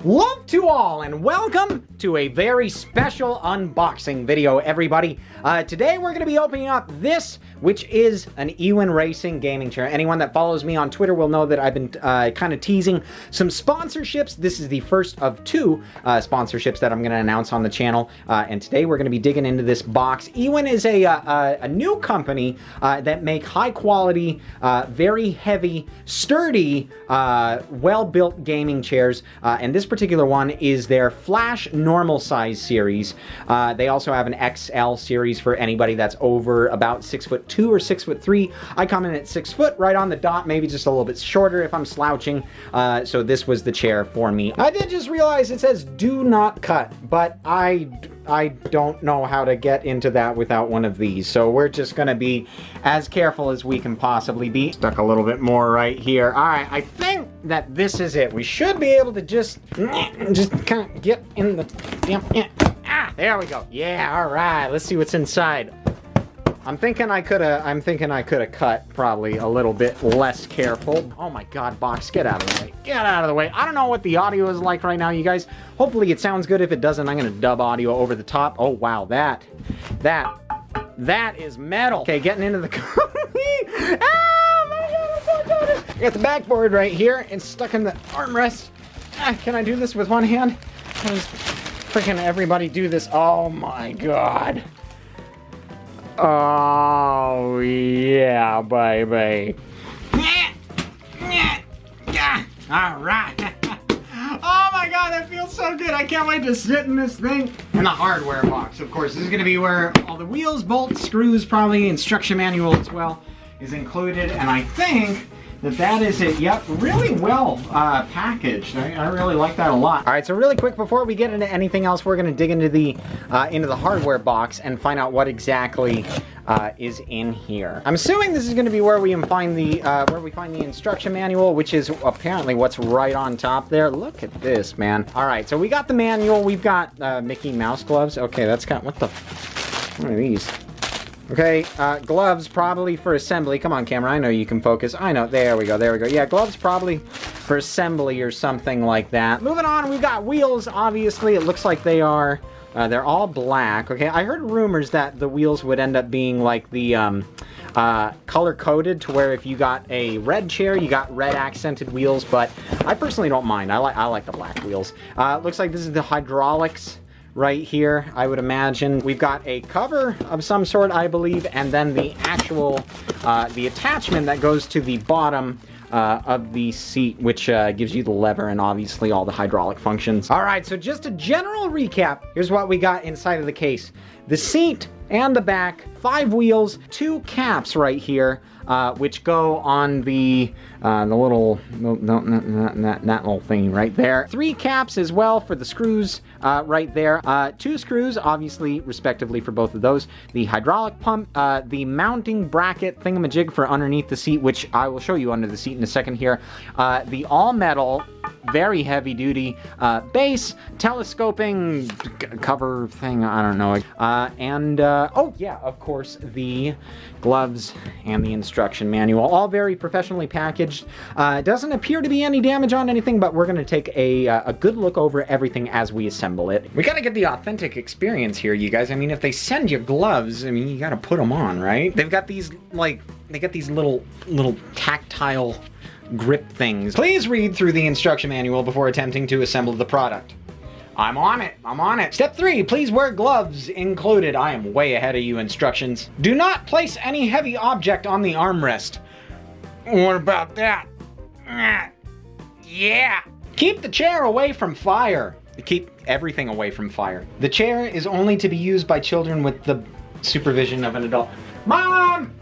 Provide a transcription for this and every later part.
Love to all and welcome to a very special unboxing video, everybody. Today we're going to be opening up this, which is an Ewin Racing gaming chair. Anyone that follows me on Twitter will know that I've been kind of teasing some sponsorships. This is the first of two sponsorships that I'm going to announce on the channel. And today we're going to be digging into this box. Ewin is a new company that make high quality, very heavy, sturdy, well-built gaming chairs. And this particular one is their Flash normal size series. They also have an XL series for anybody that's over about 6'2" or 6'3". I come in at 6 foot, right on the dot, maybe just a little bit shorter if I'm slouching. So this was the chair for me. I did just realize it says do not cut, but I don't know how to get into that without one of these. So we're just gonna be as careful as we can possibly be. Stuck a little bit more right here. All right, I think that this is it. We should be able to just kind of get in the, there we go. Yeah, all right, let's see what's inside. I'm thinking I could have cut probably a little bit less careful. Oh my God, box, get out of the way. Get out of the way. I don't know what the audio is like right now, you guys. Hopefully it sounds good. If it doesn't, I'm gonna dub audio over the top. Oh wow, that is metal. Okay, getting into the oh my God, I'm so excited. I got the backboard right here. It's stuck in the armrest. Can I do this with one hand? How does freaking everybody do this? Oh my God. Oh, yeah, baby. All right. Oh my God, that feels so good. I can't wait to sit in this thing. And the hardware box, of course. This is going to be where all the wheels, bolts, screws, probably instruction manual as well is included. And I think that is it. Yep, really well packaged. I really like that a lot. All right, so really quick before we get into anything else, we're going to dig into the hardware box and find out what exactly is in here. I'm assuming this is going to be where we find the instruction manual, which is apparently what's right on top there. Look at this, man. All right, so we got the manual. We've got Mickey Mouse gloves. Okay, that's got what are these? Okay, gloves probably for assembly. Come on, camera, I know you can focus. I know, there we go, there we go. Yeah, gloves probably for assembly or something like that. Moving on, we've got wheels, obviously. It looks like they are, they're all black. Okay, I heard rumors that the wheels would end up being like the color-coded to where if you got a red chair, you got red accented wheels, but I personally don't mind. I like the black wheels. Looks like this is the hydraulics right here, I would imagine. We've got a cover of some sort, I believe, and then the actual, the attachment that goes to the bottom of the seat, which gives you the lever and obviously all the hydraulic functions. All right, so just a general recap. Here's what we got inside of the case. The seat and the back, 5 wheels, 2 caps right here, which go on the little, that little thing right there. 3 caps as well for the screws right there. 2 screws, obviously, respectively for both of those. The hydraulic pump, the mounting bracket thingamajig for underneath the seat, which I will show you under the seat in a second here. The all-metal, very heavy-duty base, telescoping cover thing, I don't know. And, oh yeah, of course, the gloves and the instruction manual, all very professionally packaged. Doesn't appear to be any damage on anything, but we're going to take a good look over everything as we assemble it. We got to get the authentic experience here, you guys. I mean, if they send you gloves, I mean, you got to put them on, right? They've got these, like, they got these little tactile grip things. Please read through the instruction manual before attempting to assemble the product. I'm on it. I'm on it. Step 3, please wear gloves included. I am way ahead of you instructions. Do not place any heavy object on the armrest. What about that? Yeah. Keep the chair away from fire. Keep everything away from fire. The chair is only to be used by children with the supervision of an adult. Mom!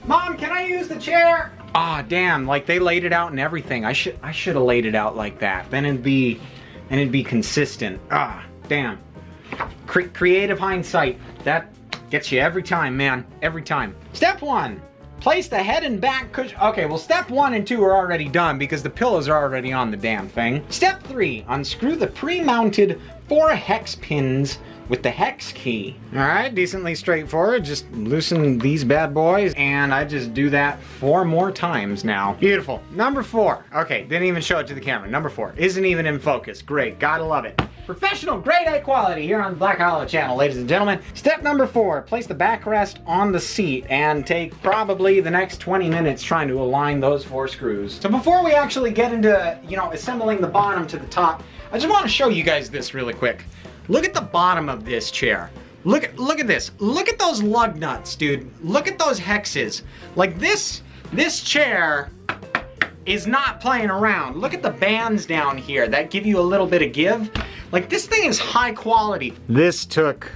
Mom, can I use the chair? Ah, damn, like they laid it out and everything. I should have laid it out like that. Then it'd be consistent. Ah, damn. Creative hindsight. That gets you every time, man. Every time. Step 1. Place the head and back cushion. Okay, well, step 1 and 2 are already done because the pillows are already on the damn thing. Step 3. Unscrew the pre-mounted 4 hex pins with the hex key. All right, decently straightforward. Just loosen these bad boys, and I just do that 4 more times now. Beautiful. Number 4. Okay, didn't even show it to the camera. Number 4 isn't even in focus. Great, gotta love it. Professional, grade A quality here on the BLacKHaLLoW channel, ladies and gentlemen. Step number 4, place the backrest on the seat and take probably the next 20 minutes trying to align those 4 screws. So before we actually get into, assembling the bottom to the top, I just want to show you guys this really quick. Look at the bottom of this chair. Look at this. Look at those lug nuts, dude. Look at those hexes. Like this chair is not playing around. Look at the bands down here that give you a little bit of give. Like, this thing is high quality. This took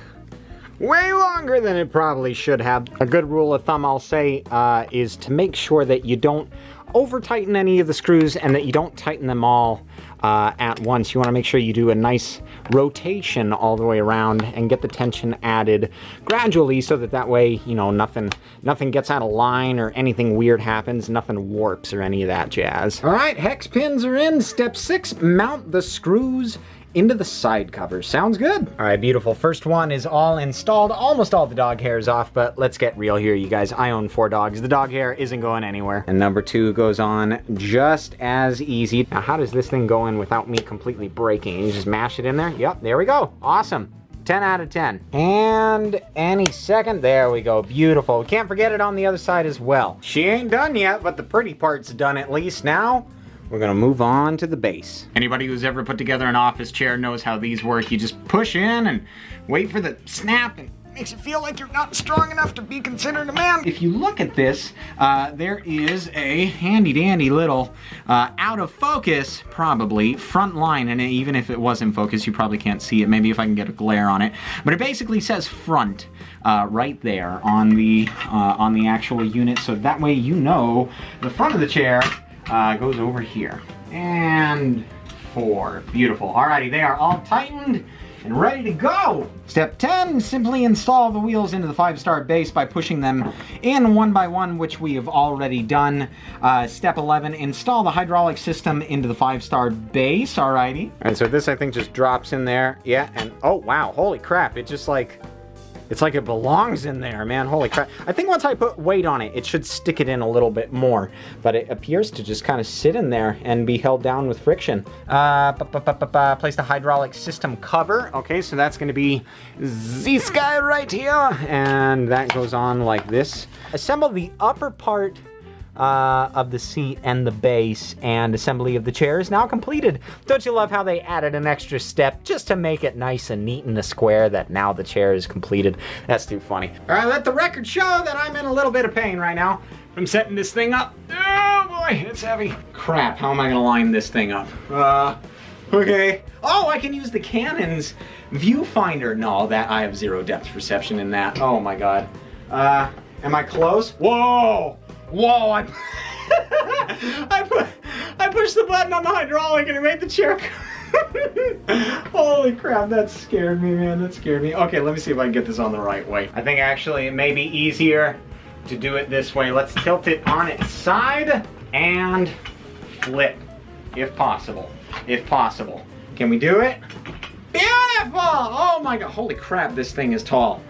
way longer than it probably should have. A good rule of thumb, I'll say, is to make sure that you don't over tighten any of the screws and that you don't tighten them all at once. You want to make sure you do a nice rotation all the way around and get the tension added gradually so that way, nothing gets out of line or anything weird happens, nothing warps or any of that jazz. All right, hex pins are in. Step 6, mount the screws into the side covers. Sounds good. All right, beautiful. First one is all installed. Almost all the dog hair is off, but let's get real here, you guys. I own 4 dogs. The dog hair isn't going anywhere. And number 2 goes on just as easy. Now, how does this thing go in without me completely breaking? You just mash it in there? Yep, there we go. Awesome. 10 out of 10. And any second, there we go. Beautiful. Can't forget it on the other side as well. She ain't done yet, but the pretty part's done at least. Now, we're gonna move on to the base. Anybody who's ever put together an office chair knows how these work. You just push in and wait for the snap, and it makes you feel like you're not strong enough to be considered a man. If you look at this, there is a handy dandy little out of focus, probably, front line, and even if it was in focus, you probably can't see it. Maybe if I can get a glare on it. But it basically says front right there on the actual unit, so that way the front of the chair goes over here. And 4. Beautiful. Alrighty, they are all tightened and ready to go. Step 10, simply install the wheels into the 5-star base by pushing them in one by one, which we have already done. Step 11, install the hydraulic system into the 5-star base. Alrighty. And so this, I think, just drops in there. Yeah, and oh wow, holy crap, it just it's like it belongs in there, man. Holy crap. I think once I put weight on it, it should stick it in a little bit more. But it appears to just kind of sit in there and be held down with friction. Place the hydraulic system cover. Okay, so that's going to be this guy right here. And that goes on like this. Assemble the upper part of the seat and the base, and assembly of the chair is now completed. Don't you love how they added an extra step just to make it nice and neat in the square that now the chair is completed? That's too funny. All right, let the record show that I'm in a little bit of pain right now from setting this thing up. Oh boy, it's heavy. Crap, how am I gonna line this thing up? Okay. Oh, I can use the Canon's viewfinder. No, that I have 0 depth perception in that. Oh my god. Am I close? Whoa! Whoa, I pushed the button on the hydraulic and it made the chair Holy crap, that scared me, man. That scared me. Okay, let me see if I can get this on the right way. I think actually it may be easier to do it this way. Let's tilt it on its side and flip, if possible. If possible. Can we do it? Beautiful! Oh my god, holy crap, this thing is tall.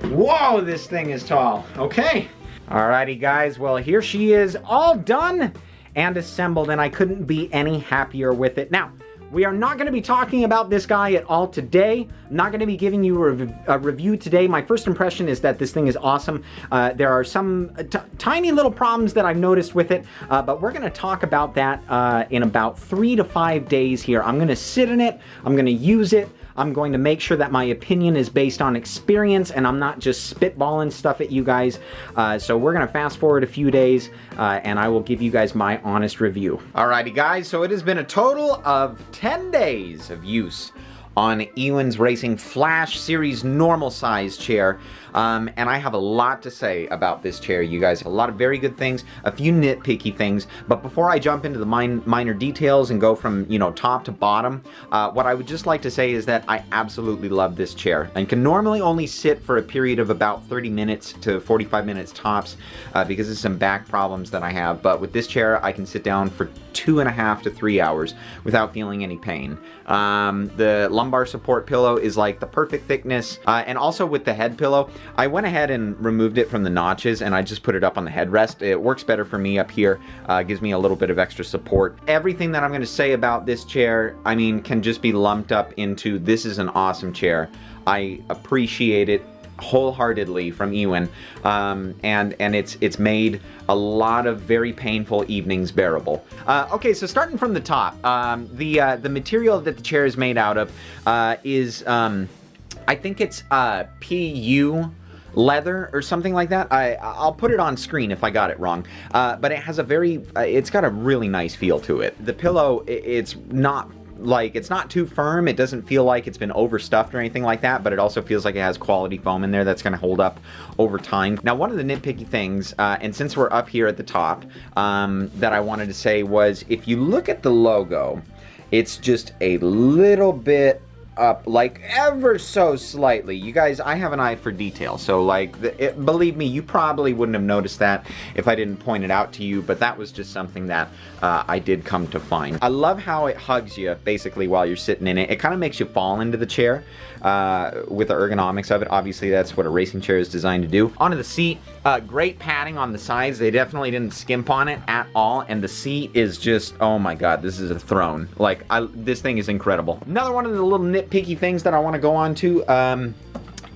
Whoa, this thing is tall. Okay. Alrighty guys, well here she is, all done and assembled, and I couldn't be any happier with it. Now, we are not going to be talking about this guy at all today. I'm not going to be giving you a review today. My first impression is that this thing is awesome. There are some tiny little problems that I've noticed with it, but we're going to talk about that in about 3 to 5 days here. I'm going to sit in it. I'm going to use it. I'm going to make sure that my opinion is based on experience and I'm not just spitballing stuff at you guys. So we're gonna fast forward a few days and I will give you guys my honest review. Alrighty guys, so it has been a total of 10 days of use on Ewin's Racing Flash Series normal size chair. And I have a lot to say about this chair, you guys. A lot of very good things, a few nitpicky things. But before I jump into the minor details and go from, you know, top to bottom, what I would just like to say is that I absolutely love this chair and can normally only sit for a period of about 30 minutes to 45 minutes tops because of some back problems that I have. But with this chair, I can sit down for 2.5 to 3 hours without feeling any pain. The lumbar lumbar support pillow is like the perfect thickness. And also with the head pillow, I went ahead and removed it from the notches and I just put it up on the headrest. It works better for me up here, gives me a little bit of extra support. Everything that I'm going to say about this chair, I mean, can just be lumped up into this is an awesome chair. I appreciate it wholeheartedly from Ewin, and it's made a lot of very painful evenings bearable. Okay, so starting from the top, the material that the chair is made out of is I think it's PU leather or something like that. I'll put it on screen if I got it wrong, but it has a very it's got a really nice feel to it. The pillow, it's not too firm. It doesn't feel like it's been overstuffed or anything like that, but it also feels like it has quality foam in there that's going to hold up over time. Now, one of the nitpicky things, and since we're up here at the top, that I wanted to say was, if you look at the logo, it's just a little bit up, like ever so slightly. You guys, I have an eye for detail, so like, believe me, you probably wouldn't have noticed that if I didn't point it out to you, but that was just something that I did come to find. I love how it hugs you basically while you're sitting in it. It kind of makes you fall into the chair with the ergonomics of it. Obviously, that's what a racing chair is designed to do. Onto the seat, great padding on the sides. They definitely didn't skimp on it at all, and the seat is just, oh my god, this is a throne. Like, this thing is incredible. Another one of the little nitpicky things that I want to go on to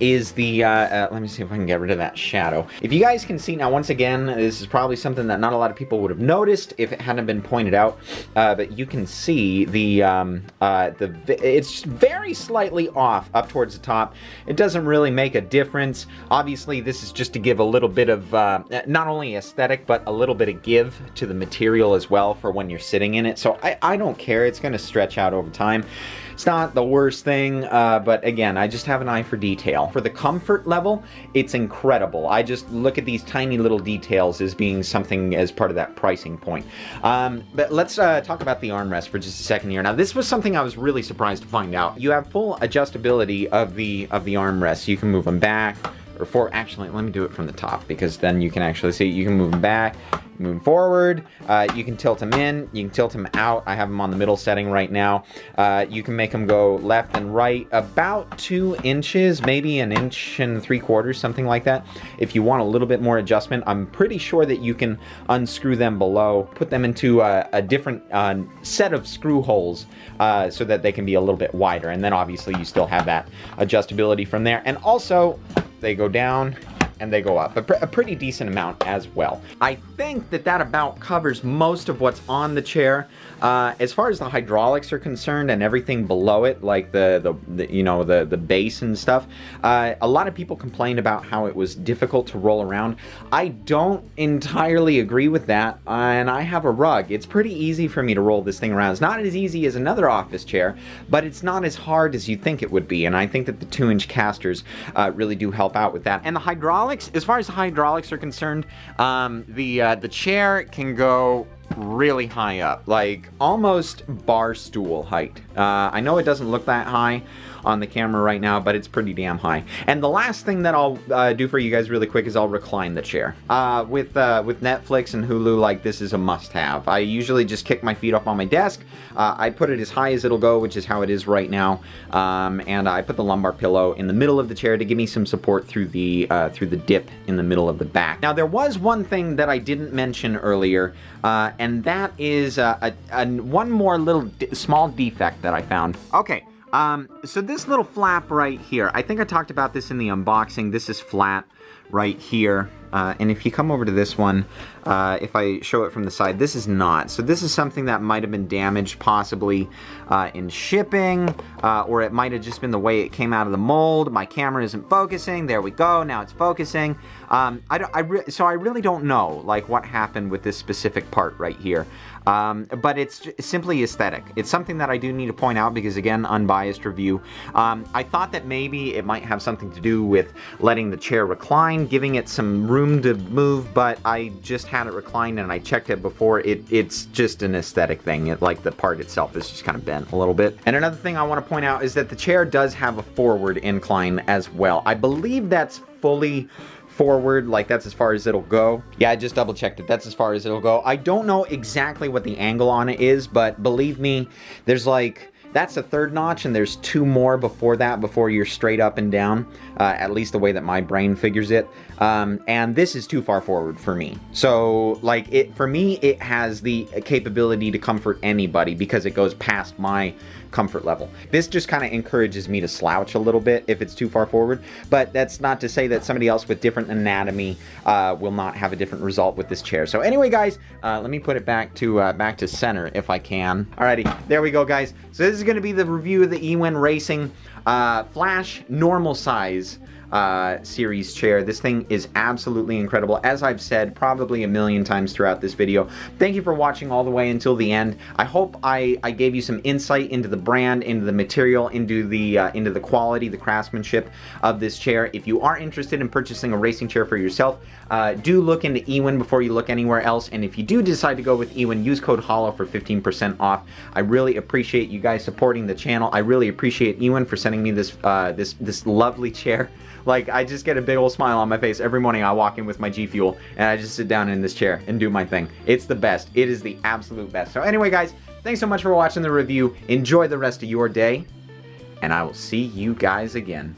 is the, let me see if I can get rid of that shadow. If you guys can see now, once again, this is probably something that not a lot of people would have noticed if it hadn't been pointed out, but you can see it's very slightly off up towards the top. It doesn't really make a difference. Obviously, this is just to give a little bit of, not only aesthetic, but a little bit of give to the material as well for when you're sitting in it. So I don't care. It's going to stretch out over time. It's not the worst thing, but again, I just have an eye for detail. For the comfort level, it's incredible. I just look at these tiny little details as being something as part of that pricing point. But let's talk about the armrest for just a second here. Now, this was something I was really surprised to find out. You have full adjustability of the armrests. You can move them back or forward. Actually, let me do it from the top, because then you can actually see. You can move them back, move them forward. You can tilt them in, you can tilt them out. I have them on the middle setting right now. You can make them go left and right about 2 inches, maybe 1 3/4 inches, something like that. If you want a little bit more adjustment, I'm pretty sure that you can unscrew them below, put them into a different set of screw holes so that they can be a little bit wider. And then obviously you still have that adjustability from there. And also, they go down and they go up a pretty decent amount as well. I think that about covers most of what's on the chair. As far as the hydraulics are concerned and everything below it, like the base and stuff, a lot of people complained about how it was difficult to roll around. I don't entirely agree with that, and I have a rug. It's pretty easy for me to roll this thing around. It's not as easy as another office chair, but it's not as hard as you think it would be, and I think that the 2-inch casters really do help out with that. And the hydraulics, as far as the hydraulics are concerned, the chair can go really high up, like almost bar stool height. I know it doesn't look that high on the camera right now, but it's pretty damn high. And the last thing that I'll do for you guys really quick is I'll recline the chair. With Netflix and Hulu, like, this is a must-have. I usually just kick my feet up on my desk. I put it as high as it'll go, which is how it is right now. And I put the lumbar pillow in the middle of the chair to give me some support through the dip in the middle of the back. Now, there was one thing that I didn't mention earlier, and that is one more little small defect that I found. Okay. So this little flap right here, I think I talked about this in the unboxing. This is flat right here. And if you come over to this one, if I show it from the side, this is not. So this is something that might have been damaged possibly in shipping, or it might have just been the way it came out of the mold. My camera isn't focusing. There we go. Now it's focusing. So I really don't know, like, what happened with this specific part right here. But it's simply aesthetic. It's something that I do need to point out because, again, unbiased review. I thought that maybe it might have something to do with letting the chair recline, giving it some room to move, but I just had it reclined and I checked it before. It's just an aesthetic thing. Like, the part itself is just kind of bent a little bit. And another thing I want to point out is that the chair does have a forward incline as well. I believe that's fully forward, like that's as far as it'll go. Yeah, I just double checked it. That's as far as it'll go. I don't know exactly what the angle on it is, but believe me, there's like That's the third notch, and there's 2 more before that, before you're straight up and down, at least the way that my brain figures it. And this is too far forward for me. So, like, for me, it has the capability to comfort anybody because it goes past my comfort level. This just kind of encourages me to slouch a little bit if it's too far forward, but that's not to say that somebody else with different anatomy will not have a different result with this chair. So anyway, guys, let me put it back to center if I can. Alrighty, there we go, guys. So this is going to be the review of the Ewin Racing Flash normal size series chair. This thing is absolutely incredible, as I've said probably a million times throughout this video. Thank you for watching all the way until the end. I hope I gave you some insight into the brand, into the material, into the quality, the craftsmanship of this chair. If you are interested in purchasing a racing chair for yourself, do look into Ewin before you look anywhere else. And if you do decide to go with Ewin, use code HALLOW for 15% off. I really appreciate you guys supporting the channel. I really appreciate Ewin for sending me this this lovely chair. Like, I just get a big old smile on my face every morning. I walk in with my G Fuel and I just sit down in this chair and do my thing. It's the best. It is the absolute best. So anyway, guys, thanks so much for watching the review. Enjoy the rest of your day, and I will see you guys again.